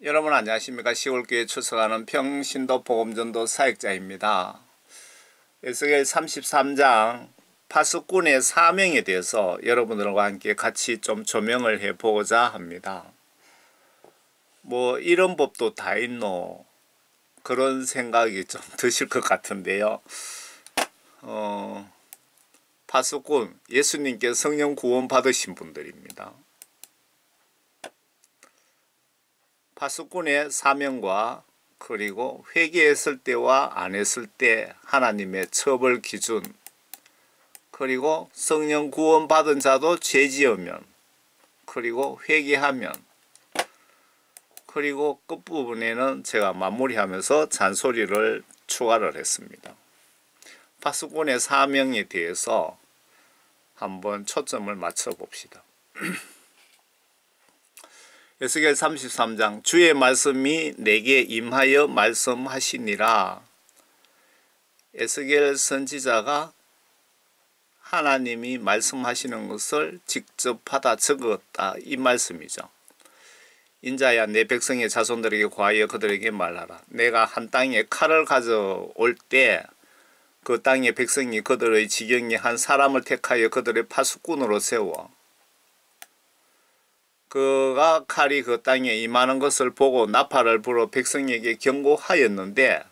여러분 안녕하십니까. 시골교회 출석하는 평신도 복음전도 사역자입니다. 에스겔 33장 파수꾼의 사명에 대해서 여러분들과 함께 같이 좀 조명을 해보고자 합니다. 뭐 이런 법도 다 있노 그런 생각이 좀 드실 것 같은데요. 파수꾼, 예수님께 성령 구원 받으신 분들입니다. 파수꾼의 사명과 그리고 회개했을 때와 안 했을 때 하나님의 처벌 기준, 그리고 성령 구원 받은 자도 죄 지으면, 그리고 회개하면, 그리고 끝부분에는 제가 마무리하면서 잔소리를 추가를 했습니다. 파수꾼의 사명에 대해서 한번 초점을 맞춰 봅시다. 에스겔 33장 주의 말씀이 내게 임하여 말씀하시니라. 에스겔 선지자가 하나님이 말씀하시는 것을 직접 받아 적었다 이 말씀이죠. 인자야 내 백성의 자손들에게 구하여 그들에게 말하라. 내가 한 땅에 칼을 가져올 때 그 땅의 백성이 그들의 지경에 한 사람을 택하여 그들의 파수꾼으로 세워 그가 칼이 그 땅에 임하는 것을 보고 나팔을 불어 백성에게 경고하였는데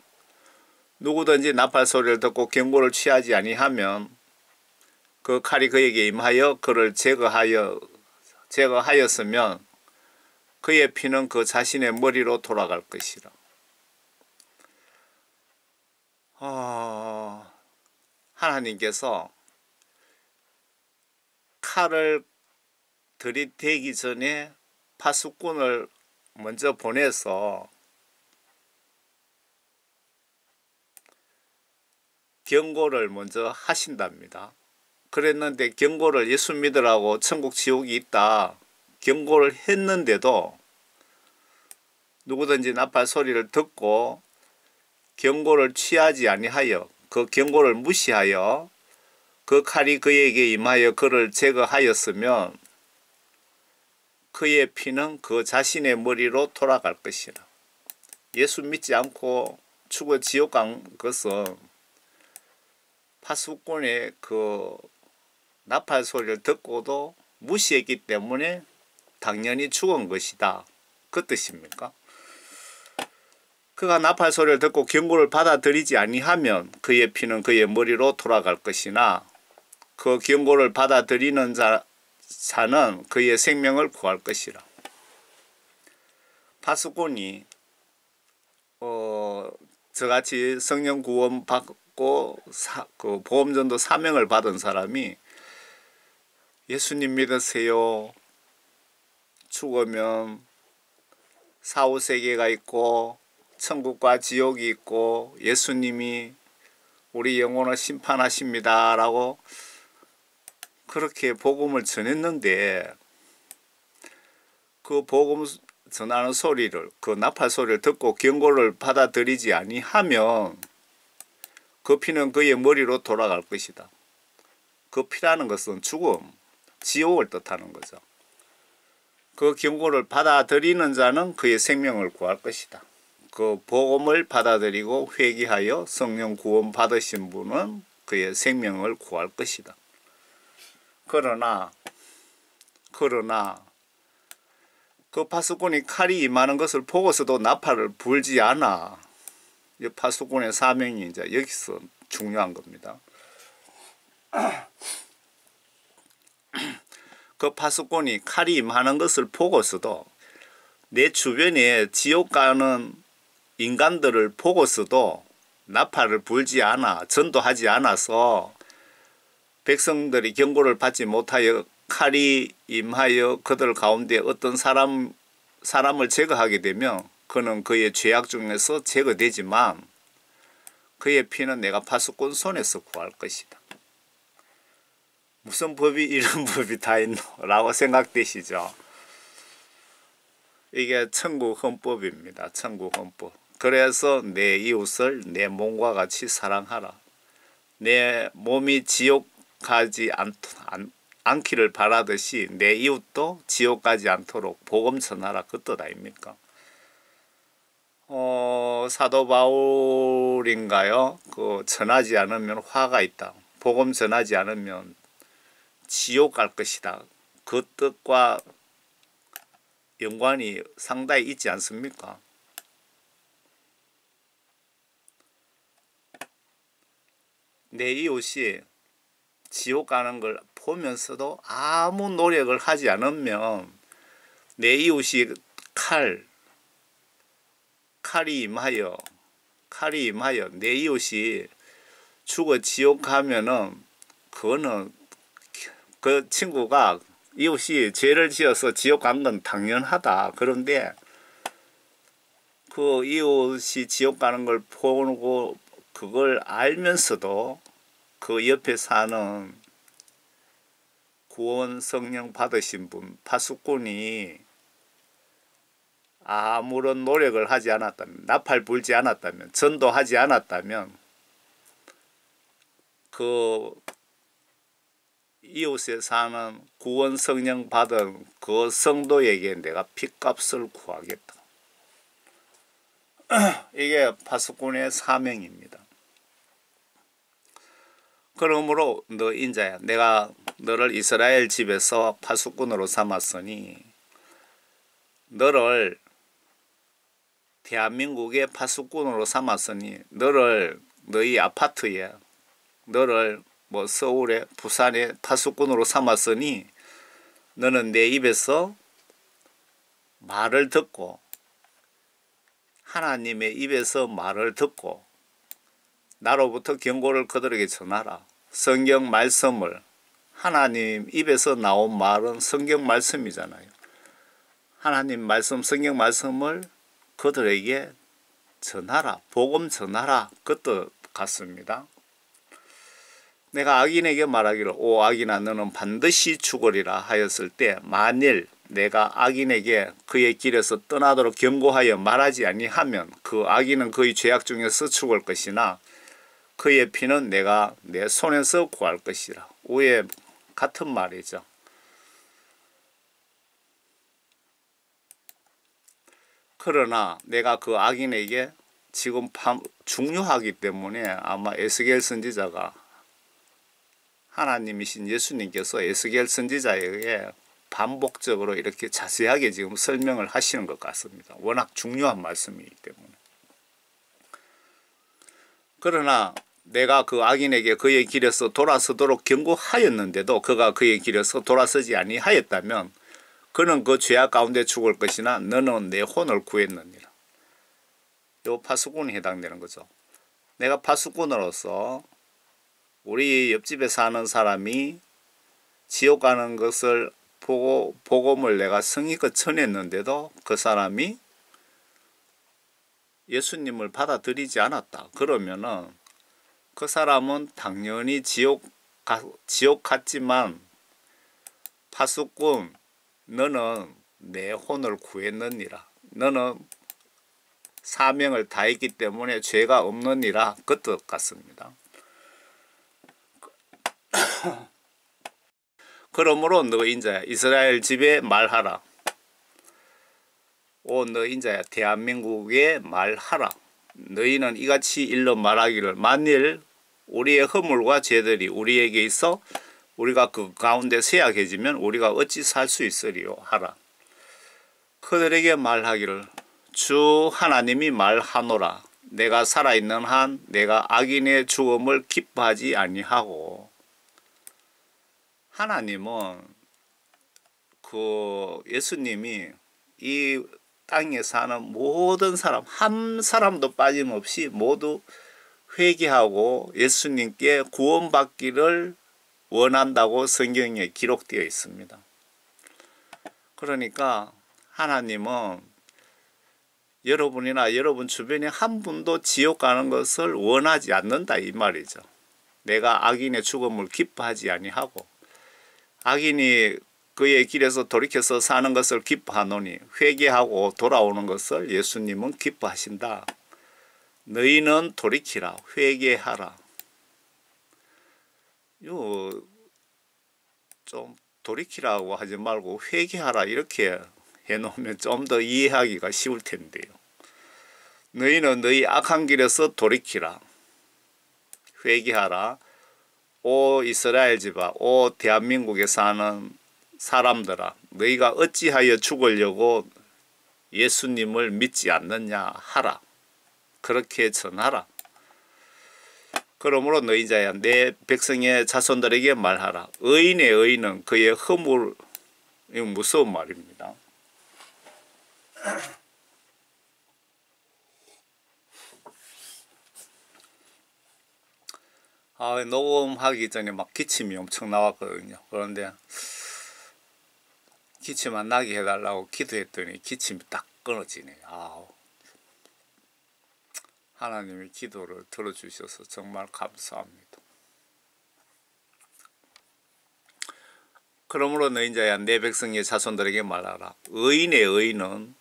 누구든지 나팔 소리를 듣고 경고를 취하지 아니하면 그 칼이 그에게 임하여 그를 제거하였으면 그의 피는 그 자신의 머리로 돌아갈 것이라. 하나님께서 칼을 들이대기 전에 파수꾼을 먼저 보내서 경고를 먼저 하신답니다. 그랬는데 경고를 예수 믿으라고 천국 지옥이 있다 경고를 했는데도 누구든지 나팔 소리를 듣고 경고를 취하지 아니하여 그 경고를 무시하여 그 칼이 그에게 임하여 그를 제거하였으면 그의 피는 그 자신의 머리로 돌아갈 것이라. 예수 믿지 않고 죽어 지옥 간 것은 파수꾼의 그 나팔 소리를 듣고도 무시했기 때문에 당연히 죽은 것이다. 그 뜻입니까? 그가 나팔 소리를 듣고 경고를 받아들이지 아니하면 그의 피는 그의 머리로 돌아갈 것이나 그 경고를 받아들이는 자는 그의 생명을 구할 것이라. 파수꾼이 저같이 성령 구원 받고 그 복음전도 사명을 받은 사람이 예수님 믿으세요. 죽으면 사후세계가 있고 천국과 지옥이 있고 예수님이 우리 영혼을 심판하십니다 라고 그렇게 복음을 전했는데 그 복음 전하는 소리를 그 나팔 소리를 듣고 경고를 받아들이지 아니하면 그 피는 그의 머리로 돌아갈 것이다. 그 피라는 것은 죽음, 지옥을 뜻하는 거죠. 그 경고를 받아들이는 자는 그의 생명을 구할 것이다. 그 복음을 받아들이고 회개하여 성령 구원 받으신 분은 그의 생명을 구할 것이다. 그러나 그 파수꾼이 칼이 임하는 것을 보고서도 나팔을 불지 않아. 이 파수꾼의 사명이 이제 여기서 중요한 겁니다. 그 파수꾼이 칼이 임하는 것을 보고서도 내 주변에 지옥 가는 인간들을 보고서도 나팔을 불지 않아 전도하지 않아서 백성들이 경고를 받지 못하여 칼이 임하여 그들 가운데 어떤 사람을 제거하게 되면 그는 그의 죄악 중에서 제거되지만 그의 피는 내가 파수꾼 손에서 구할 것이다. 무슨 법이 이런 법이 다 있노? 라고 생각되시죠? 이게 천국 헌법입니다. 천국 헌법. 그래서 내 이웃을 내 몸과 같이 사랑하라. 내 몸이 지옥 가지 않기를 바라듯이 내 이웃도 지옥 가지 않도록 복음 전하라. 그 뜻 아닙니까? 사도 바울인가요? 그 전하지 않으면 화가 있다. 복음 전하지 않으면 지옥 갈 것이다. 그 뜻과 연관이 상당히 있지 않습니까? 내 이웃이 지옥 가는 걸 보면서도 아무 노력을 하지 않으면 내 이웃이 칼이 임하여 내 이웃이 죽어 지옥 가면은 그거는 그 친구가 이웃이 죄를 지어서 지옥 간 건 당연하다. 그런데 그 이웃이 지옥 가는 걸 보고 그걸 알면서도 그 옆에 사는 구원 성령 받으신 분, 파수꾼이 아무런 노력을 하지 않았다면, 나팔 불지 않았다면, 전도하지 않았다면 그 이웃에 사는 구원 성령 받은 그 성도에게 내가 핏값을 구하겠다. 이게 파수꾼의 사명입니다. 그러므로 너 인자야, 내가 너를 이스라엘 집에서 파수꾼으로 삼았으니 너를 대한민국의 파수꾼으로 삼았으니 너를 너희 아파트에, 너를 뭐 서울에, 부산에 파수꾼으로 삼았으니 너는 내 입에서 말을 듣고, 하나님의 입에서 말을 듣고 나로부터 경고를 그들에게 전하라. 성경 말씀을, 하나님 입에서 나온 말은 성경 말씀이잖아요. 하나님 말씀, 성경 말씀을 그들에게 전하라. 복음 전하라. 그 뜻 같습니다. 내가 악인에게 말하기를 오 악인아 너는 반드시 죽으리라 하였을 때 만일 내가 악인에게 그의 길에서 떠나도록 경고하여 말하지 아니하면 그 악인은 그의 죄악 중에서 죽을 것이나 그의 피는 내가 내 손에서 구할 것이라. 우에 같은 말이죠. 그러나 내가 그 악인에게 지금 중요하기 때문에 아마 에스겔 선지자가 하나님이신 예수님께서 에스겔 선지자에게 반복적으로 이렇게 자세하게 지금 설명을 하시는 것 같습니다. 워낙 중요한 말씀이기 때문에. 그러나 내가 그 악인에게 그의 길에서 돌아서도록 경고하였는데도 그가 그의 길에서 돌아서지 아니하였다면 그는 그 죄악 가운데 죽을 것이나 너는 내 혼을 구했느니라. 요 파수꾼이 해당되는 거죠. 내가 파수꾼으로서 우리 옆집에 사는 사람이 지옥 가는 것을 보고 복음을 내가 성의껏 전했는데도 그 사람이 예수님을 받아들이지 않았다. 그러면은 그 사람은 당연히 지옥 갔지만 파수꾼 너는 내 혼을 구했느니라. 너는 사명을 다했기 때문에 죄가 없느니라. 그 뜻 같습니다. 그러므로 너 인자야 이스라엘 집에 말하라. 오 너 인자야 대한민국에 말하라. 너희는 이같이 일러 말하기를 만일 우리의 허물과 죄들이 우리에게 있어 우리가 그 가운데 쇠약해지면 우리가 어찌 살 수 있으리요 하라. 그들에게 말하기를 주 하나님이 말하노라. 내가 살아있는 한 내가 악인의 죽음을 기뻐하지 아니하고. 하나님은 그 예수님이 이 땅에 사는 모든 사람 한 사람도 빠짐없이 모두 회개하고 예수님께 구원받기를 원한다고 성경에 기록되어 있습니다. 그러니까 하나님은 여러분이나 여러분 주변에 한 분도 지옥 가는 것을 원하지 않는다 이 말이죠. 내가 악인의 죽음을 기뻐하지 아니하고 악인이 그의 길에서 돌이켜서 사는 것을 기뻐하노니 회개하고 돌아오는 것을 예수님은 기뻐하신다. 너희는 돌이키라 회개하라. 요 좀 돌이키라고 하지 말고 회개하라 이렇게 해놓으면 좀 더 이해하기가 쉬울 텐데요. 너희는 너희 악한 길에서 돌이키라. 회개하라. 오 이스라엘 집아, 오 대한민국에 사는 사람들아, 너희가 어찌하여 죽으려고 예수님을 믿지 않느냐 하라. 그렇게 전하라. 그러므로 너희 자야 내 백성의 자손들에게 말하라. 의인의 의인은 그의 허물. 이건 무서운 말입니다. 녹음하기 전에 막 기침이 엄청 나왔거든요. 그런데 기침 안 나게 해달라고 기도했더니 기침이 딱 끊어지네요. 하나님의 기도를 들어주셔서 정말 감사합니다. 그러므로 너희 자야 내 백성의 자손들에게 말하라. 의인의 의인은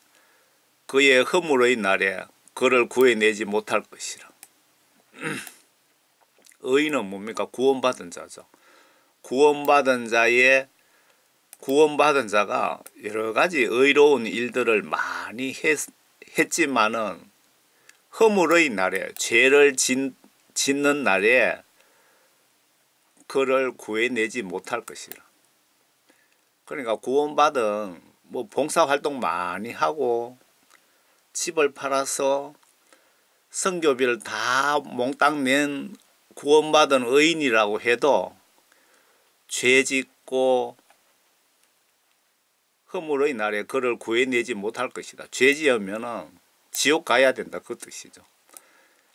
그의 허물의 날에 그를 구해내지 못할 것이라. 의인은 뭡니까? 구원받은 자죠. 구원받은 자가 여러 가지 의로운 일들을 많이 했지만은 허물의 날에, 죄를 짓는 날에 그를 구해내지 못할 것이라. 그러니까 구원받은 봉사활동 많이 하고 집을 팔아서 선교비를 다 몽땅 낸 구원받은 의인이라고 해도 죄 짓고 허물의 날에 그를 구해내지 못할 것이다. 죄 지으면은 지옥 가야 된다. 그 뜻이죠.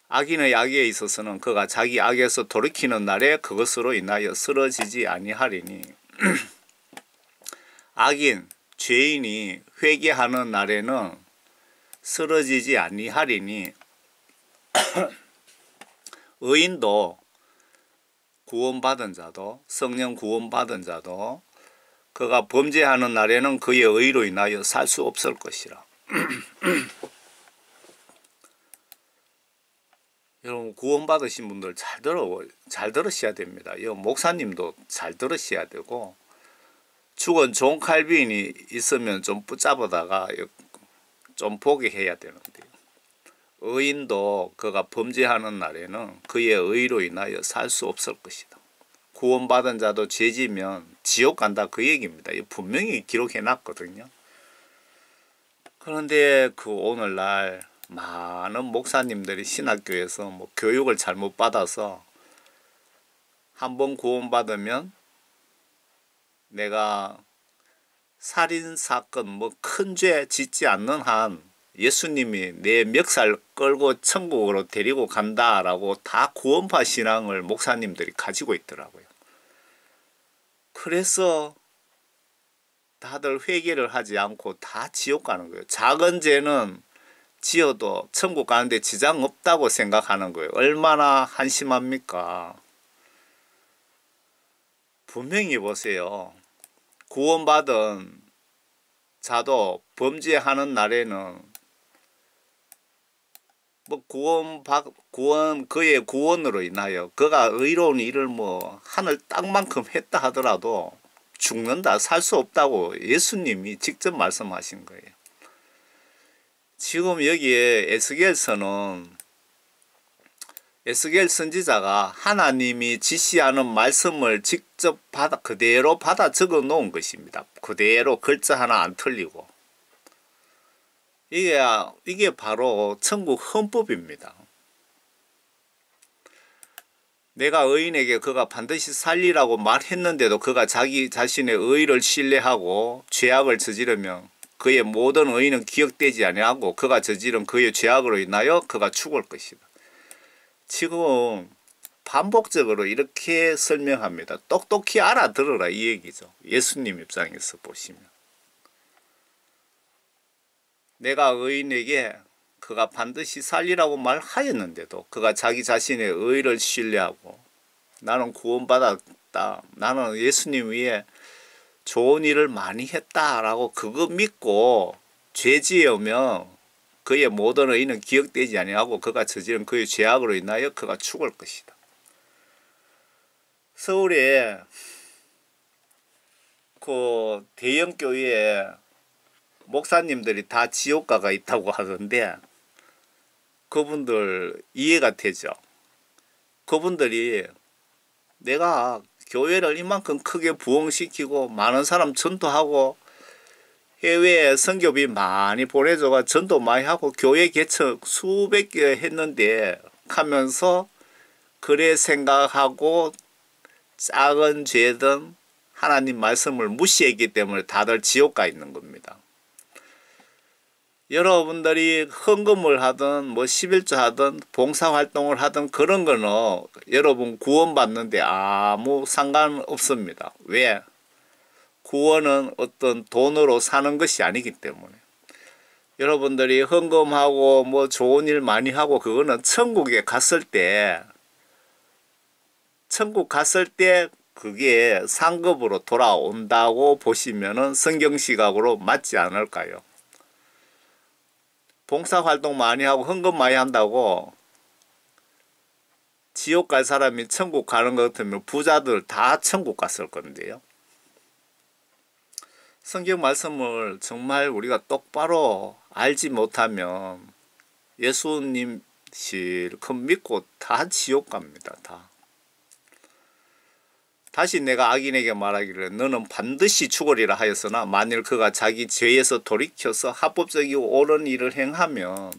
악인의 악에 있어서는 그가 자기 악에서 돌이키는 날에 그것으로 인하여 쓰러지지 아니하리니 악인, 죄인이 회개하는 날에는 쓰러지지 아니하리니 의인도 구원받은 자도 성령 구원받은 자도 그가 범죄하는 날에는 그의 의로 인하여 살 수 없을 것이라. 여러분 구원받으신 분들 잘 들으셔야 됩니다. 목사님도 잘 들으셔야 되고 죽은 종칼빈이 있으면 좀 붙잡아다가 좀 보게 해야 되는데요. 의인도 그가 범죄하는 날에는 그의 의로 인하여 살 수 없을 것이다. 구원받은 자도 죄지면 지옥 간다 그 얘기입니다. 분명히 기록해 놨거든요. 그런데 오늘날 많은 목사님들이 신학교에서 교육을 잘못 받아서 한번 구원받으면 내가 살인사건 큰 죄 짓지 않는 한 예수님이 내 멱살 끌고 천국으로 데리고 간다라고 다 구원파 신앙을 목사님들이 가지고 있더라고요. 그래서 다들 회개를 하지 않고 다 지옥 가는 거예요. 작은 죄는 지어도 천국 가는데 지장 없다고 생각하는 거예요. 얼마나 한심합니까? 분명히 보세요. 구원받은 자도 범죄하는 날에는 그의 구원으로 인하여 그가 의로운 일을 하늘 땅만큼 했다 하더라도 죽는다, 살 수 없다고 예수님이 직접 말씀하신 거예요. 지금 여기에 에스겔 선지자가 하나님이 지시하는 말씀을 직접 그대로 받아 적어 놓은 것입니다. 그대로 글자 하나 안 틀리고. 이게 바로 천국 헌법입니다. 내가 의인에게 그가 반드시 살리라고 말했는데도 그가 자기 자신의 의를 신뢰하고 죄악을 저지르면 그의 모든 의는 기억되지 아니하고 그가 저지른 그의 죄악으로 인하여 그가 죽을 것이다. 지금 반복적으로 이렇게 설명합니다. 똑똑히 알아들으라 이 얘기죠. 예수님 입장에서 보시면. 내가 의인에게 그가 반드시 살리라고 말하였는데도 그가 자기 자신의 의를 신뢰하고 나는 구원받았다. 나는 예수님 위에 좋은 일을 많이 했다라고 그거 믿고 죄 지으면 그의 모든 의는 기억되지 아니하고 그가 저지른 그의 죄악으로 인하여 그가 죽을 것이다. 서울에 그 대형 교회에 목사님들이 다 지옥가가 있다고 하던데 그분들 이해가 되죠. 그분들이 내가 교회를 이만큼 크게 부흥시키고 많은 사람 전도하고 해외에 선교비 많이 보내줘가 전도 많이 하고 교회 개척 수백 개 했는데 하면서 그래 생각하고 작은 죄든 하나님 말씀을 무시했기 때문에 다들 지옥 가 있는 겁니다. 여러분들이 헌금을 하든 뭐 11조 하든 봉사활동을 하든 그런 거는 여러분 구원받는데 아무 상관없습니다. 왜? 구원은 어떤 돈으로 사는 것이 아니기 때문에. 여러분들이 헌금하고 뭐 좋은 일 많이 하고 그거는 천국에 갔을 때 그게 상급으로 돌아온다고 보시면은 성경 시각으로 맞지 않을까요? 봉사활동 많이 하고 헌금 많이 한다고 지옥 갈 사람이 천국 가는 것 같으면 부자들 다 천국 갔을 건데요. 성경 말씀을 정말 우리가 똑바로 알지 못하면 예수님 실컷 믿고 다 지옥 갑니다. 다. 다시 내가 악인에게 말하기를 너는 반드시 죽으리라 하였으나 만일 그가 자기 죄에서 돌이켜서 합법적이고 옳은 일을 행하면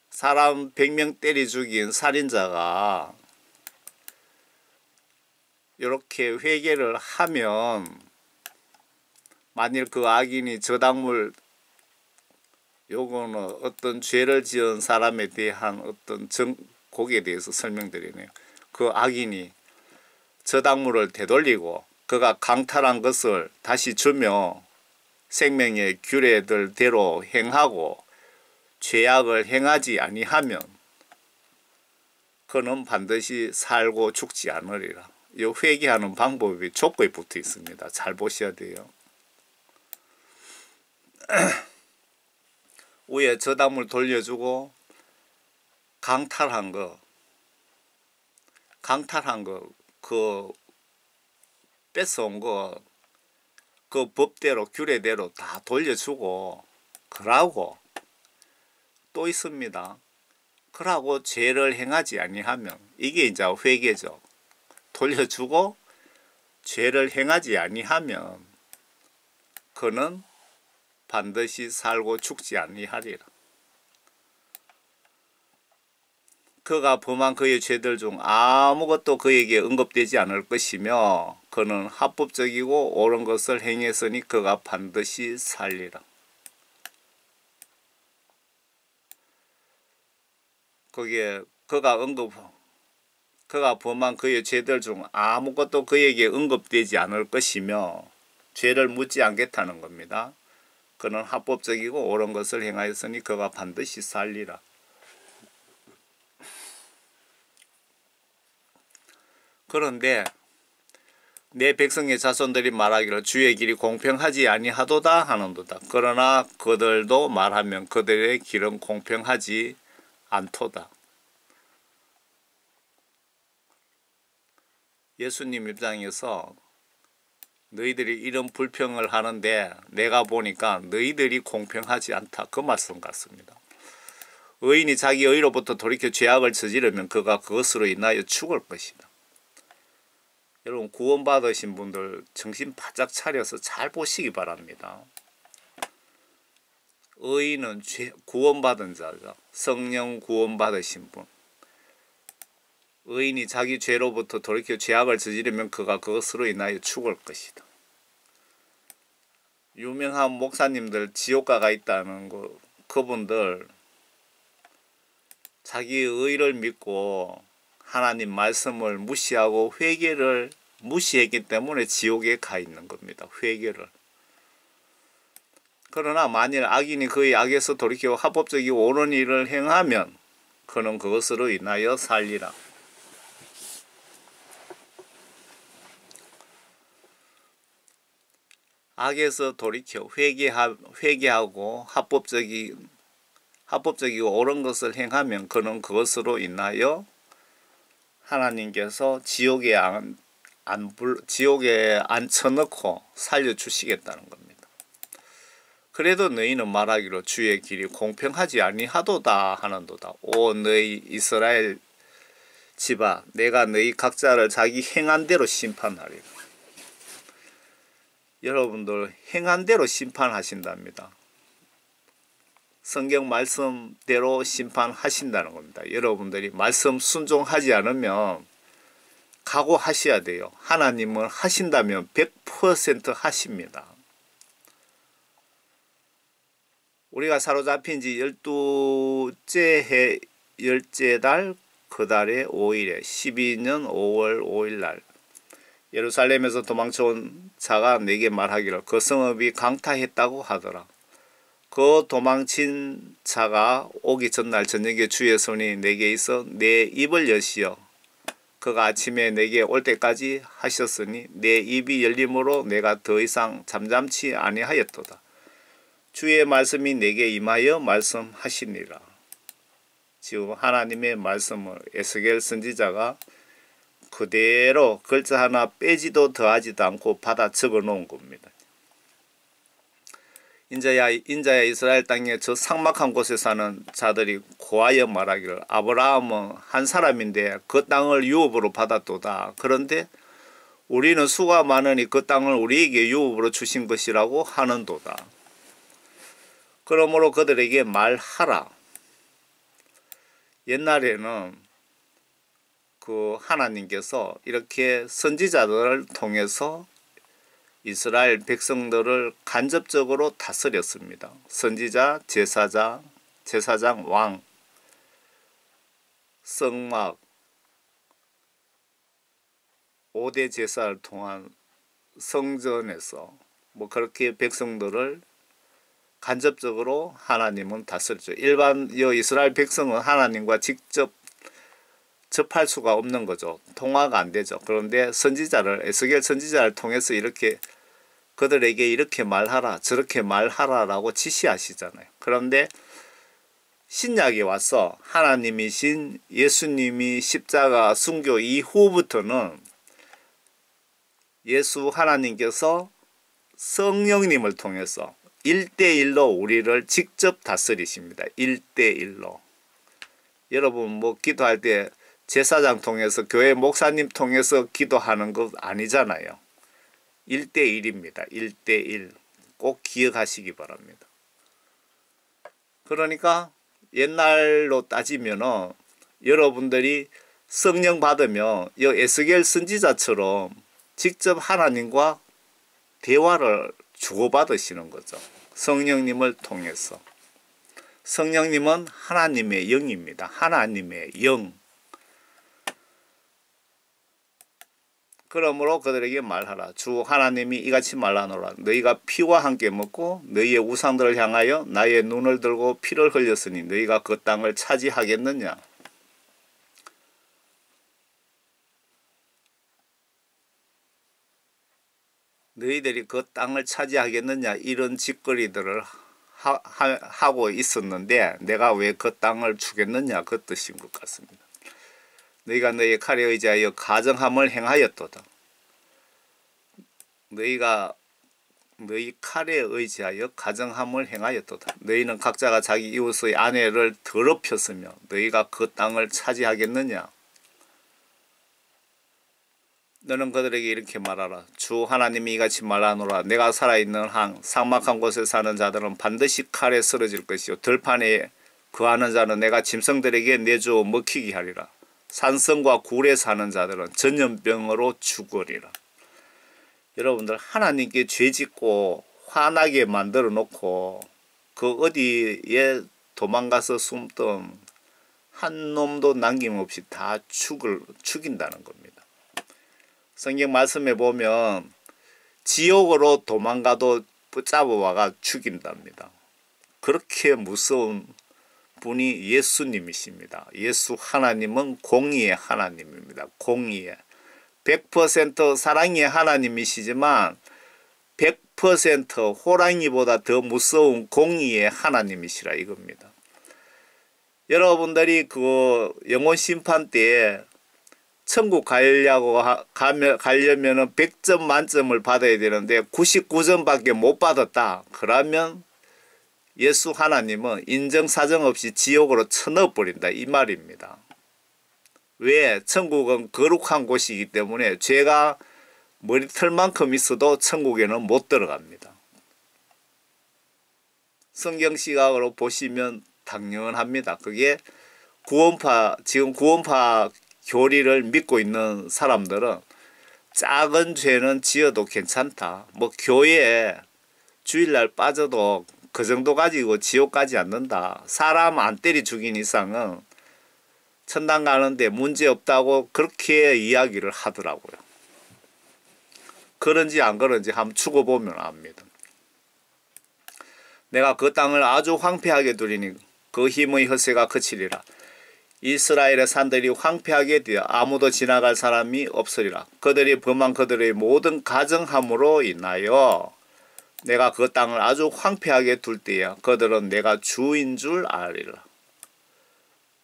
사람 100명 때려 죽인 살인자가 이렇게 회개를 하면 만일 그 악인이 저당물 요거는 어떤 죄를 지은 사람에 대한 어떤 거기에 대해서 설명드리네요. 그 악인이 저당물을 되돌리고 그가 강탈한 것을 다시 주며 생명의 규례들대로 행하고 죄악을 행하지 아니하면 그는 반드시 살고 죽지 않으리라. 이 회개하는 방법이 족구에 붙어 있습니다. 잘 보셔야 돼요. 위에 저당물 돌려주고 강탈한 거 그 뺏어온 거 그 법대로 규례대로 다 돌려주고 그러고 또 있습니다. 그러고 죄를 행하지 아니하면 이게 이제 회개죠. 돌려주고 죄를 행하지 아니하면 그는 반드시 살고 죽지 아니하리라. 그가 범한 그의 죄들 중 아무것도 그에게 언급되지 않을 것이며 그는 합법적이고 옳은 것을 행했으니 그가 반드시 살리라. 거기에 그가 범한 그의 죄들 중 아무것도 그에게 언급되지 않을 것이며 죄를 묻지 않겠다는 겁니다. 그는 합법적이고 옳은 것을 행하였으니 그가 반드시 살리라. 그런데 내 백성의 자손들이 말하기를 주의 길이 공평하지 아니하도다 하는도다. 그러나 그들도 말하면 그들의 길은 공평하지 않도다. 예수님 입장에서 너희들이 이런 불평을 하는데 내가 보니까 너희들이 공평하지 않다. 그 말씀 같습니다. 의인이 자기 의로부터 돌이켜 죄악을 저지르면 그가 그것으로 인하여 죽을 것이다. 여러분 구원받으신 분들 정신 바짝 차려서 잘 보시기 바랍니다. 의인은 구원받은 자죠. 성령 구원받으신 분. 의인이 자기 죄로부터 돌이켜 죄악을 저지르면 그가 그것으로 인하여 죽을 것이다. 유명한 목사님들 지옥가가 있다는 거 그분들 자기 의를 믿고 하나님 말씀을 무시하고 회개를 무시했기 때문에 지옥에 가 있는 겁니다. 회개를. 그러나 만일 악인이 그의 악에서 돌이켜 합법적이고 옳은 일을 행하면 그는 그것으로 인하여 살리라. 악에서 돌이켜 회개하고 합법적이고 옳은 것을 행하면 그는 그것으로 인하여 하나님께서 지옥에 앉혀놓고 살려주시겠다는 겁니다. 그래도 너희는 말하기로 주의 길이 공평하지 아니하도다 하는도다. 오 너희 이스라엘 집아, 내가 너희 각자를 자기 행한 대로 심판하리라. 여러분들 행한 대로 심판하신답니다. 성경 말씀대로 심판하신다는 겁니다. 여러분들이 말씀 순종하지 않으면 각오하셔야 돼요. 하나님은 하신다면 100% 하십니다. 우리가 사로잡힌 지 12째 해 10째 달 그 달의 5일에 12년 5월 5일 날 예루살렘에서 도망쳐온 자가 내게 말하기를 그 성읍이 강타했다고 하더라. 그 도망친 자가 오기 전날 저녁에 주의 손이 내게 있어 내 입을 여시어 그가 아침에 내게 올 때까지 하셨으니 내 입이 열림으로 내가 더 이상 잠잠치 아니하였도다. 주의 말씀이 내게 임하여 말씀하시니라. 지금 하나님의 말씀을 에스겔 선지자가 그대로 글자 하나 빼지도 더하지도 않고 받아 적어 놓은 겁니다. 인자야 이스라엘 땅에 저 삭막한 곳에 사는 자들이 고하여 말하기를 아브라함은 한 사람인데 그 땅을 유업으로 받았도다. 그런데 우리는 수가 많으니 그 땅을 우리에게 유업으로 주신 것이라고 하는도다. 그러므로 그들에게 말하라. 옛날에는 그 하나님께서 이렇게 선지자들을 통해서 이스라엘 백성들을 간접적으로 다스렸습니다. 선지자, 제사장, 왕, 성막, 5대 제사를 통한 성전에서 뭐 그렇게 백성들을 간접적으로 하나님은 다스렸죠. 일반 이스라엘 백성은 하나님과 직접 접할 수가 없는 거죠. 통화가 안 되죠. 그런데 에스겔 선지자를 통해서 이렇게 그들에게 이렇게 말하라 저렇게 말하라라고 지시하시잖아요. 그런데 신약에 와서 하나님이신 예수님이 십자가 순교 이후부터는 예수 하나님께서 성령님을 통해서 1대1로 우리를 직접 다스리십니다. 1대1로. 여러분 뭐 기도할 때 제사장 통해서 교회 목사님 통해서 기도하는 것 아니잖아요. 1대1입니다. 1대1. 꼭 기억하시기 바랍니다. 그러니까 옛날로 따지면 여러분들이 성령 받으면 이 에스겔 선지자처럼 직접 하나님과 대화를 주고받으시는 거죠. 성령님을 통해서. 성령님은 하나님의 영입니다. 하나님의 영. 그러므로 그들에게 말하라. 주 하나님이 이같이 말하노라. 너희가 피와 함께 먹고 너희의 우상들을 향하여 나의 눈을 들고 피를 흘렸으니 너희가 그 땅을 차지하겠느냐. 너희들이 그 땅을 차지하겠느냐 이런 짓거리들을 하고 있었는데 내가 왜 그 땅을 주겠느냐 그 뜻인 것 같습니다. 너희가 너희 칼에 의지하여 가정함을 행하였도다. 너희가 너희 칼에 의지하여 가정함을 행하였도다. 너희는 각자가 자기 이웃의 아내를 더럽혔으며 너희가 그 땅을 차지하겠느냐. 너는 그들에게 이렇게 말하라. 주 하나님이 이같이 말하노라. 내가 살아있는 한 삭막한 곳에 사는 자들은 반드시 칼에 쓰러질 것이요 들판에 거하는 자는 내가 짐승들에게 내주어 먹히게 하리라. 산성과 굴에 사는 자들은 전염병으로 죽으리라. 여러분들 하나님께 죄짓고 화나게 만들어 놓고 그 어디에 도망가서 숨던 한 놈도 남김없이 다 죽인다는 겁니다. 성경 말씀에 보면 지옥으로 도망가도 붙잡아와가 죽인답니다. 그렇게 무서운 분이 예수님이십니다. 예수 하나님은 공의의 하나님입니다. 공의의 100% 사랑의 하나님이시지만 100% 호랑이보다 더 무서운 공의의 하나님이시라 이겁니다. 여러분들이 그 영혼 심판 때에 천국 가려면은 100점 만점을 받아야 되는데 99점밖에 못 받았다. 그러면 예수 하나님은 인정사정 없이 지옥으로 쳐넣어버린다 이 말입니다. 왜? 천국은 거룩한 곳이기 때문에 죄가 머리털만큼 있어도 천국에는 못 들어갑니다. 성경 시각으로 보시면 당연합니다. 그게 지금 구원파 교리를 믿고 있는 사람들은 작은 죄는 지어도 괜찮다. 뭐 교회에 주일날 빠져도 그 정도 가지고 지옥 가지 않는다. 사람 안 때리 죽인 이상은 천당 가는데 문제 없다고 그렇게 이야기를 하더라고요. 그런지 안 그런지 한번 죽어보면 압니다. 내가 그 땅을 아주 황폐하게 두리니 그 힘의 허세가 그치리라. 이스라엘의 산들이 황폐하게 되어 아무도 지나갈 사람이 없으리라. 그들이 범한 그들의 모든 가정함으로 인하여 내가 그 땅을 아주 황폐하게 둘 때야 그들은 내가 주인 줄 알리라.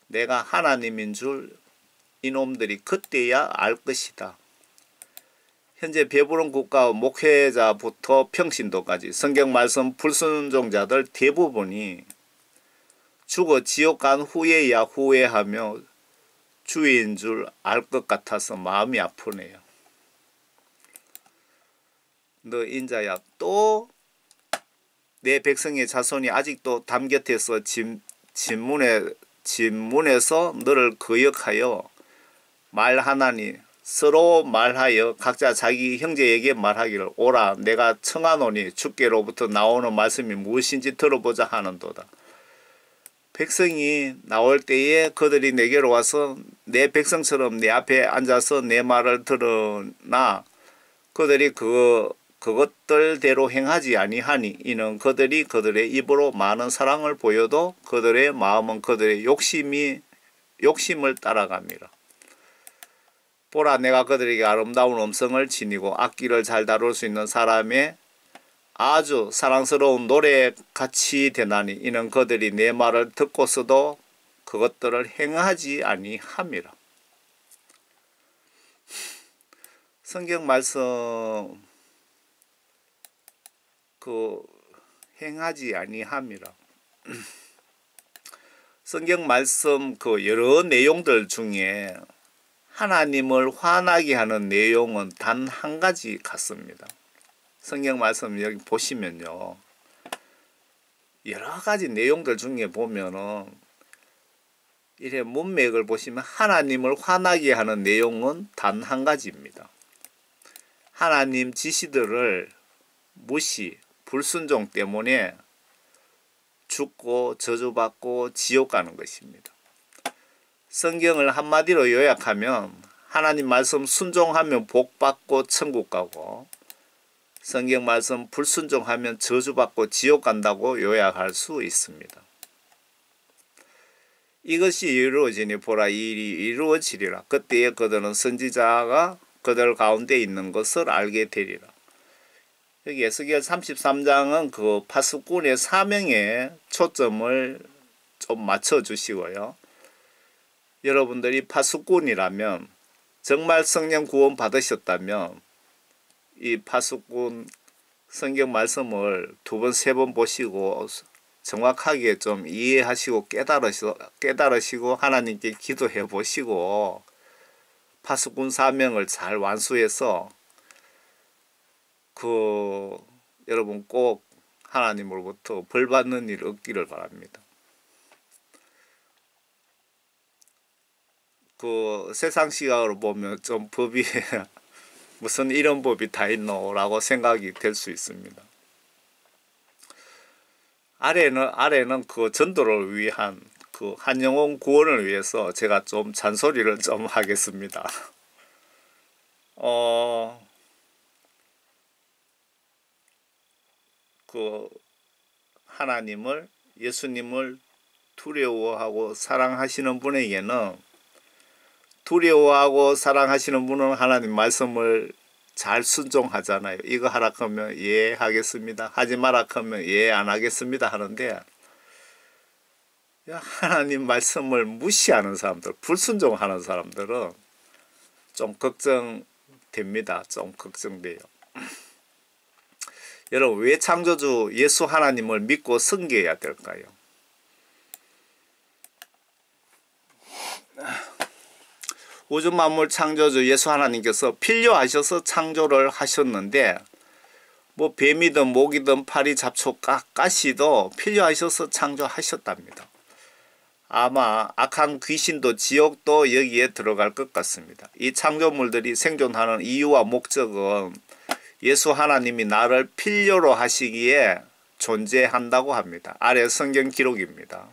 내가 하나님인 줄 이놈들이 그때야 알 것이다. 현재 배부른 국가 목회자부터 평신도까지 성경 말씀 불순종자들 대부분이 죽어 지옥 간 후에야 후회하며 주인 줄 알 것 같아서 마음이 아프네요. 너 인자야 또 내 백성의 자손이 아직도 담곁에서 진문에서 너를 거역하여 말하나니 서로 말하여 각자 자기 형제에게 말하기를 오라 내가 청하노니 주께로부터 나오는 말씀이 무엇인지 들어보자 하는도다. 백성이 나올 때에 그들이 내게로 와서 내 백성처럼 내 앞에 앉아서 내 말을 들으나 그들이 그것들대로 행하지 아니하니 이는 그들이 그들의 입으로 많은 사랑을 보여도 그들의 마음은 그들의 욕심을 따라갑니다. 보라 내가 그들에게 아름다운 음성을 지니고 악기를 잘 다룰 수 있는 사람의 아주 사랑스러운 노래같이 되나니 이는 그들이 내 말을 듣고서도 그것들을 행하지 아니함이라. 성경 말씀 행하지 아니함이라. 성경 말씀 여러 내용들 중에 하나님을 화나게 하는 내용은 단 한 가지 같습니다. 성경 말씀 여기 보시면요. 여러 가지 내용들 중에 보면은 이래 문맥을 보시면 하나님을 화나게 하는 내용은 단 한 가지입니다. 하나님 지시들을 무시, 불순종 때문에 죽고 저주받고 지옥 가는 것입니다. 성경을 한마디로 요약하면 하나님 말씀 순종하면 복받고 천국 가고 성경 말씀 불순종하면 저주받고 지옥 간다고 요약할 수 있습니다. 이것이 이루어지니 보라 이 일이 이루어지리라. 그때에 그들은 선지자가 그들 가운데 있는 것을 알게 되리라. 여기 에스겔 33장은 그 파수꾼의 사명에 초점을 좀 맞춰 주시고요. 여러분들이 파수꾼이라면 정말 성령 구원 받으셨다면 이 파수꾼 성경 말씀을 두 번, 세 번 보시고 정확하게 좀 이해하시고 깨달으시고 하나님께 기도해 보시고 파수꾼 사명을 잘 완수해서 여러분 꼭 하나님으로부터 벌 받는 일 얻기를 바랍니다. 세상 시각으로 보면 좀 법이 무슨 이런 법이 다 있노 라고 생각이 될 수 있습니다. 아래는 전도를 위한 한 영혼 구원을 위해서 제가 좀 잔소리를 좀 하겠습니다. 하나님을 예수님을 두려워하고 사랑하시는 분에게는 두려워하고 사랑하시는 분은 하나님 말씀을 잘 순종하잖아요. 이거 하라 하면 예 하겠습니다. 하지 마라 하면 예 안 하겠습니다 하는데 하나님 말씀을 무시하는 사람들, 불순종하는 사람들은 좀 걱정됩니다. 좀 걱정돼요. 여러분, 왜 창조주 예수 하나님을 믿고 섬겨야 될까요? 우주 만물 창조주 예수 하나님께서 필요하셔서 창조를 하셨는데, 뭐 뱀이든 모기든 파리 잡초 가시도 필요하셔서 창조하셨답니다. 아마 악한 귀신도 지옥도 여기에 들어갈 것 같습니다. 이 창조물들이 생존하는 이유와 목적은 예수 하나님이 나를 필요로 하시기에 존재한다고 합니다. 아래 성경 기록입니다.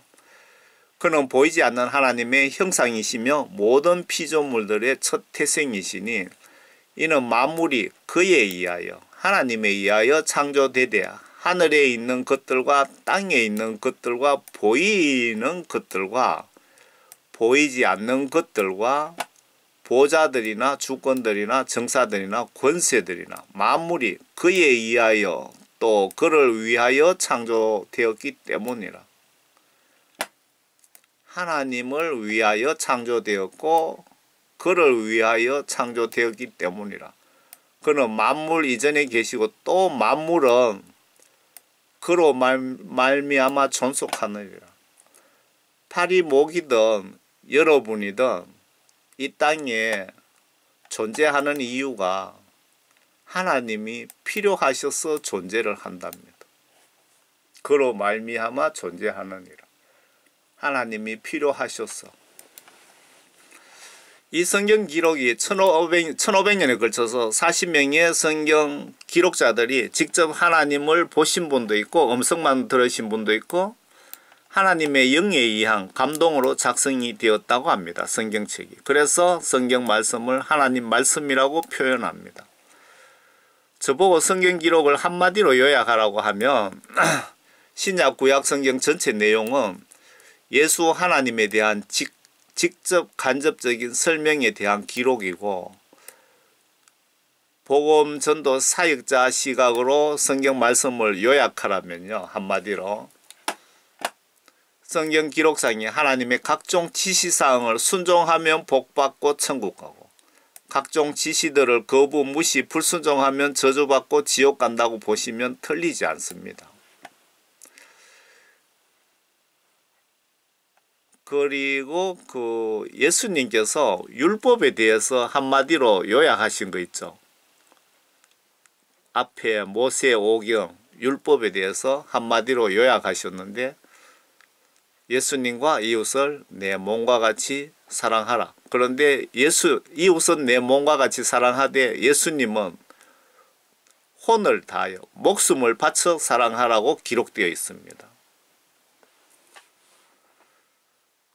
그는 보이지 않는 하나님의 형상이시며 모든 피조물들의 첫 태생이시니 이는 만물이 그에 의하여 하나님에 의하여 창조되되 하늘에 있는 것들과 땅에 있는 것들과 보이는 것들과 보이지 않는 것들과 보좌들이나 주권들이나 정사들이나 권세들이나 만물이 그에 의하여 또 그를 위하여 창조되었기 때문이라. 하나님을 위하여 창조되었고 그를 위하여 창조되었기 때문이라. 그는 만물 이전에 계시고 또 만물은 그로 말미암아 존속하느니라. 파리 모기든 여러분이든 이 땅에 존재하는 이유가 하나님이 필요하셔서 존재를 한답니다. 그로 말미암아 존재하느니라. 하나님이 필요하셔서. 이 성경 기록이 1500년에 걸쳐서 40명의 성경 기록자들이 직접 하나님을 보신 분도 있고 음성만 들으신 분도 있고 하나님의 영에 의한 감동으로 작성이 되었다고 합니다. 성경책이. 그래서 성경 말씀을 하나님 말씀이라고 표현합니다. 저보고 성경 기록을 한마디로 요약하라고 하면 신약 구약 성경 전체 내용은 예수 하나님에 대한 직접 간접적인 설명에 대한 기록이고 복음 전도 사역자 시각으로 성경 말씀을 요약하라면요. 한마디로 성경 기록상에 하나님의 각종 지시사항을 순종하면 복받고 천국 가고 각종 지시들을 거부, 무시, 불순종하면 저주받고 지옥 간다고 보시면 틀리지 않습니다. 그리고 예수님께서 율법에 대해서 한마디로 요약하신 거 있죠. 앞에 모세 오경 율법에 대해서 한마디로 요약하셨는데 예수님과 이웃을 내 몸과 같이 사랑하라. 그런데 이웃은 내 몸과 같이 사랑하되 예수님은 혼을 다하여 목숨을 바쳐 사랑하라고 기록되어 있습니다.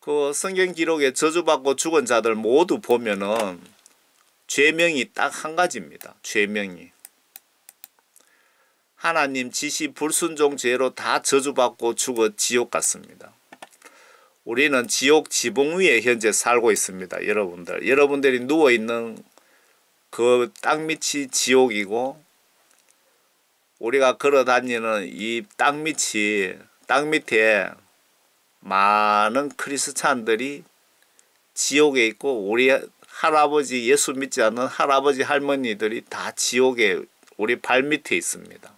그 성경 기록에 저주받고 죽은 자들 모두 보면은 죄명이 딱 한 가지입니다. 죄명이. 하나님 지시 불순종 죄로 다 저주받고 죽어 지옥 갔습니다. 우리는 지옥 지붕 위에 현재 살고 있습니다. 여러분들이 누워있는 그 땅 밑이 지옥이고 우리가 걸어다니는 이 땅 밑에 많은 크리스찬들이 지옥에 있고 우리 할아버지 예수 믿지 않는 할아버지 할머니들이 다 지옥에 우리 발밑에 있습니다.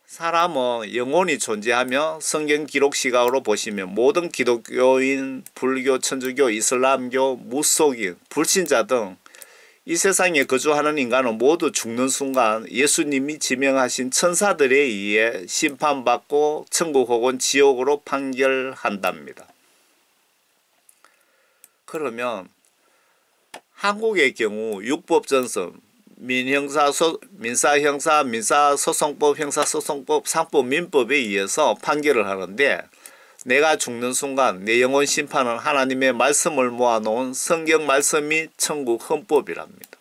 사람은 영혼이 존재하며 성경 기록 시각으로 보시면 모든 기독교인, 불교, 천주교, 이슬람교, 무속인, 불신자 등 이 세상에 거주하는 인간은 모두 죽는 순간 예수님이 지명하신 천사들에 의해 심판받고 천국 혹은 지옥으로 판결한답니다. 그러면 한국의 경우 육법전선, 민사형사, 민사소송법, 형사소송법, 상법, 민법에 의해서 판결을 하는데 내가 죽는 순간 내 영혼 심판은 하나님의 말씀을 모아놓은 성경 말씀이 천국 헌법이랍니다.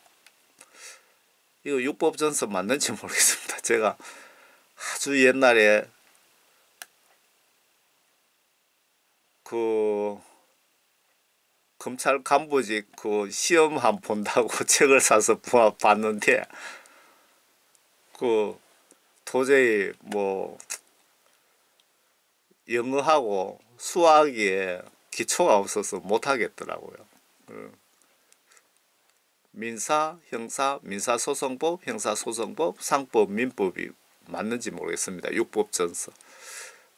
이거 육법전선 맞는지 모르겠습니다. 제가 아주 옛날에 검찰 간부직 시험 한 본다고 책을 사서 봤는데 도저히 영어하고 수학에 기초가 없어서 못하겠더라고요. 민사, 형사, 민사소송법, 형사소송법, 상법, 민법이 맞는지 모르겠습니다. 육법전서.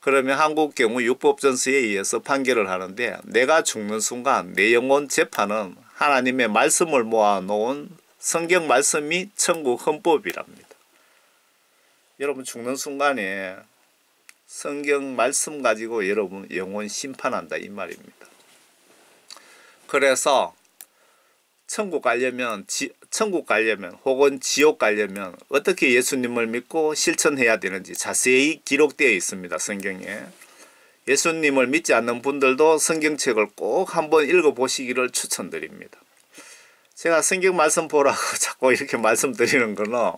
그러면 한국 경우 육법전서에 의해서 판결을 하는데 내가 죽는 순간 내 영혼 재판은 하나님의 말씀을 모아놓은 성경 말씀이 천국 헌법이랍니다. 여러분 죽는 순간에 성경 말씀 가지고 여러분 영혼 심판한다 이 말입니다. 그래서 천국 가려면 혹은 지옥 가려면 어떻게 예수님을 믿고 실천해야 되는지 자세히 기록되어 있습니다. 성경에. 예수님을 믿지 않는 분들도 성경책을 꼭 한번 읽어보시기를 추천드립니다. 제가 성경 말씀 보라고 자꾸 이렇게 말씀드리는 거는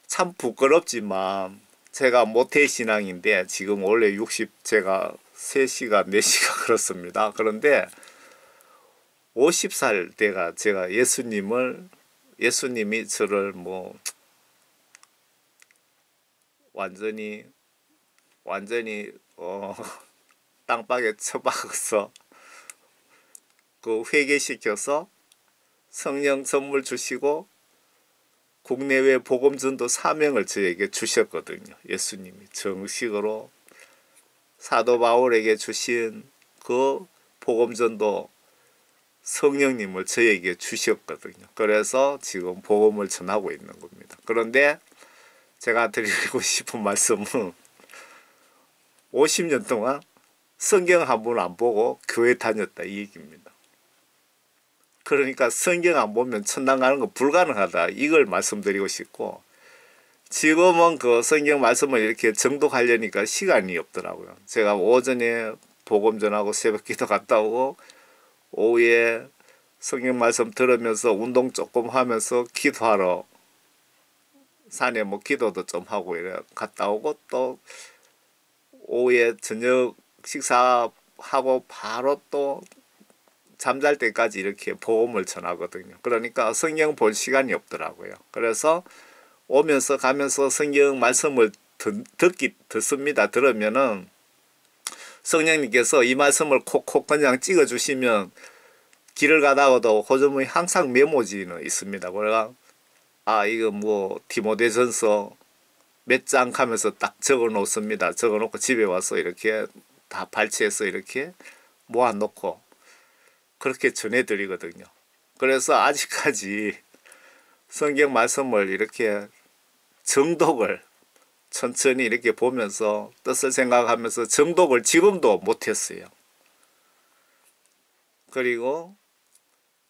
참 부끄럽지만 제가 모태신앙인데 지금 원래 제가 3시가 4시가 그렇습니다. 그런데 50살 때가 제가 예수님이 저를 완전히 땅바닥에 쳐박아서 그 회개시켜서 성령 선물 주시고 국내외 복음전도 사명을 저에게 주셨거든요. 예수님이 정식으로 사도 바울에게 주신 그 복음전도 성령님을 저에게 주셨거든요. 그래서 지금 복음을 전하고 있는 겁니다. 그런데 제가 드리고 싶은 말씀은 50년 동안 성경 한 번 안 보고 교회 다녔다 이 얘기입니다. 그러니까 성경 안 보면 천당 가는 거 불가능하다 이걸 말씀드리고 싶고 지금은 그 성경 말씀을 이렇게 정독하려니까 시간이 없더라고요. 제가 오전에 복음 전하고 새벽 기도 갔다 오고 오후에 성경 말씀 들으면서 운동 조금 하면서 기도하러 산에 기도도 좀 하고 이래 갔다 오고 또 오후에 저녁 식사하고 바로 또 잠잘 때까지 이렇게 복음을 전하거든요. 그러니까 성경 볼 시간이 없더라고요. 그래서 오면서 가면서 성경 말씀을 듣습니다. 들으면은 성령님께서 이 말씀을 콕콕 그냥 찍어주시면 길을 가다가도 호주머니 항상 메모지는 있습니다. 그래가 이거 디모데전서 몇 장 하면서 딱 적어 놓습니다. 적어 놓고 집에 와서 이렇게 다 발췌해서 이렇게 모아 놓고 그렇게 전해드리거든요. 그래서 아직까지 성경 말씀을 이렇게 정독을 천천히 이렇게 보면서 뜻을 생각하면서 정독을 지금도 못했어요. 그리고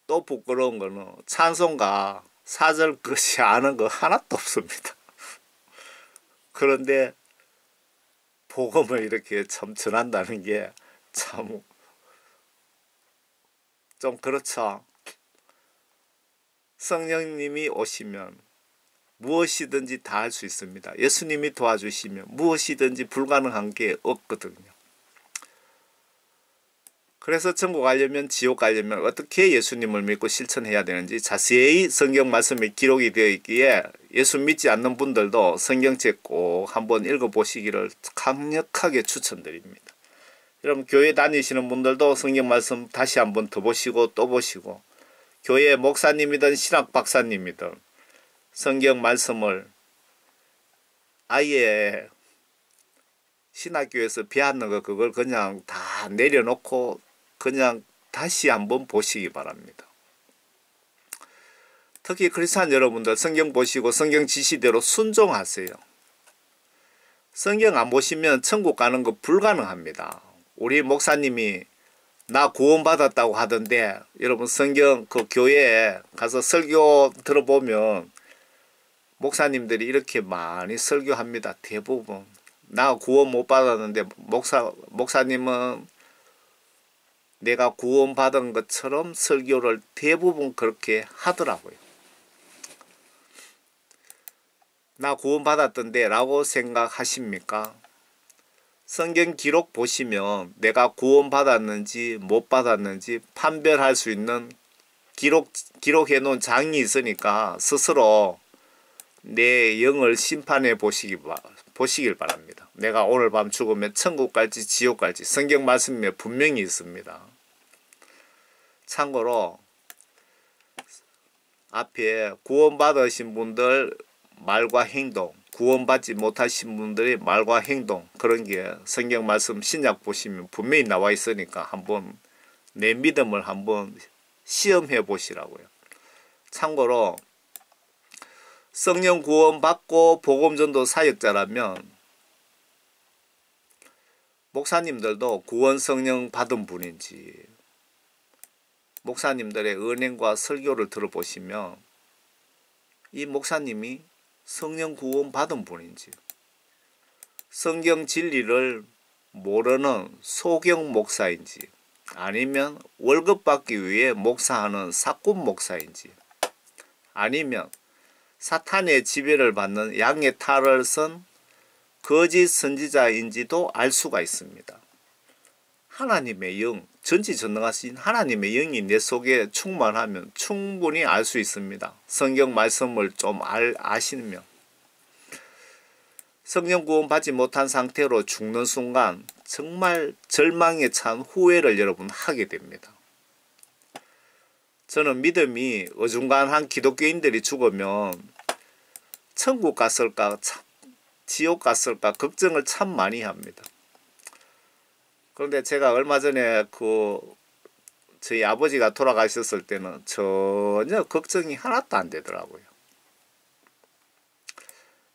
또 부끄러운 거는 찬송가 4절 것이 아는 거 하나도 없습니다. 그런데 복음을 이렇게 참 전한다는 게 참 좀 그렇죠. 성령님이 오시면 무엇이든지 다 할 수 있습니다. 예수님이 도와주시면 무엇이든지 불가능한 게 없거든요. 그래서 천국 가려면 지옥 가려면 어떻게 예수님을 믿고 실천해야 되는지 자세히 성경 말씀에 기록이 되어 있기에 예수 믿지 않는 분들도 성경책 꼭 한번 읽어보시기를 강력하게 추천드립니다. 여러분 교회 다니시는 분들도 성경 말씀 다시 한번 더 보시고 또 보시고 교회 목사님이든 신학 박사님이든 성경 말씀을 아예 신학교에서 배웠는 거 그걸 그냥 다 내려놓고 그냥 다시 한번 보시기 바랍니다. 특히 크리스찬 여러분들 성경 보시고 성경 지시대로 순종하세요. 성경 안 보시면 천국 가는 거 불가능합니다. 우리 목사님이 나 구원받았다고 하던데 여러분 성경 그 교회에 가서 설교 들어보면 목사님들이 이렇게 많이 설교합니다. 대부분 나 구원 못 받았는데 목사님은 내가 구원받은 것처럼 설교를 대부분 그렇게 하더라고요. 나 구원받았던데 라고 생각하십니까? 성경 기록 보시면 내가 구원받았는지 못 받았는지 판별할 수 있는 기록해 놓은 장이 있으니까 스스로 내 영을 심판해 보시길 바랍니다. 내가 오늘 밤 죽으면 천국 갈지 지옥 갈지 성경 말씀에 분명히 있습니다. 참고로 앞에 구원받으신 분들 말과 행동, 구원받지 못하신 분들의 말과 행동, 그런 게 성경 말씀 신약 보시면 분명히 나와 있으니까 한번 내 믿음을 한번 시험해 보시라고요. 참고로 성령 구원받고 복음전도 사역자라면 목사님들도 구원 성령 받은 분인지, 목사님들의 은행과 설교를 들어보시면 이 목사님이 성령 구원 받은 분인지, 성경 진리를 모르는 소경 목사인지, 아니면 월급 받기 위해 목사하는 사꾼 목사인지, 아니면 사탄의 지배를 받는 양의 탈을 쓴 거짓 선지자인지도 알 수가 있습니다. 하나님의 영, 전지전능하신 하나님의 영이 내 속에 충만하면 충분히 알 수 있습니다. 성경 말씀을 좀 아시면. 성령 구원 받지 못한 상태로 죽는 순간 정말 절망에 찬 후회를 여러분 하게 됩니다. 저는 믿음이 어중간한 기독교인들이 죽으면 천국 갔을까 지옥 갔을까 걱정을 참 많이 합니다. 그런데 제가 얼마 전에 저희 아버지가 돌아가셨을 때는 전혀 걱정이 하나도 안 되더라고요.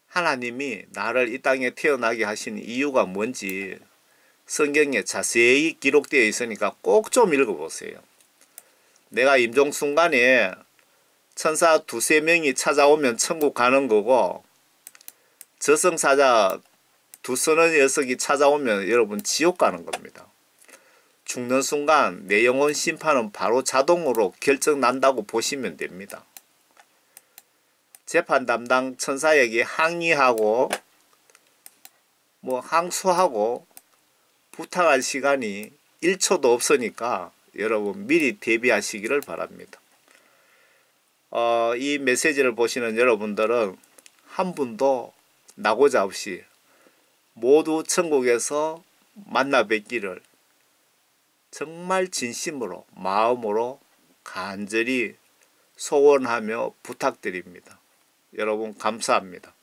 하나님이 나를 이 땅에 태어나게 하신 이유가 뭔지 성경에 자세히 기록되어 있으니까 꼭 좀 읽어보세요. 내가 임종순간에 천사 두세 명이 찾아오면 천국 가는 거고, 저승사자 두서너 녀석이 찾아오면 여러분 지옥 가는 겁니다. 죽는 순간 내 영혼 심판은 바로 자동으로 결정난다고 보시면 됩니다. 재판 담당 천사에게 항의하고 항소하고 부탁할 시간이 1초도 없으니까 여러분 미리 대비하시기를 바랍니다. 이 메시지를 보시는 여러분들은 한 분도 낙오자 없이 모두 천국에서 만나 뵙기를 정말 진심으로 마음으로 간절히 소원하며 부탁드립니다. 여러분 감사합니다.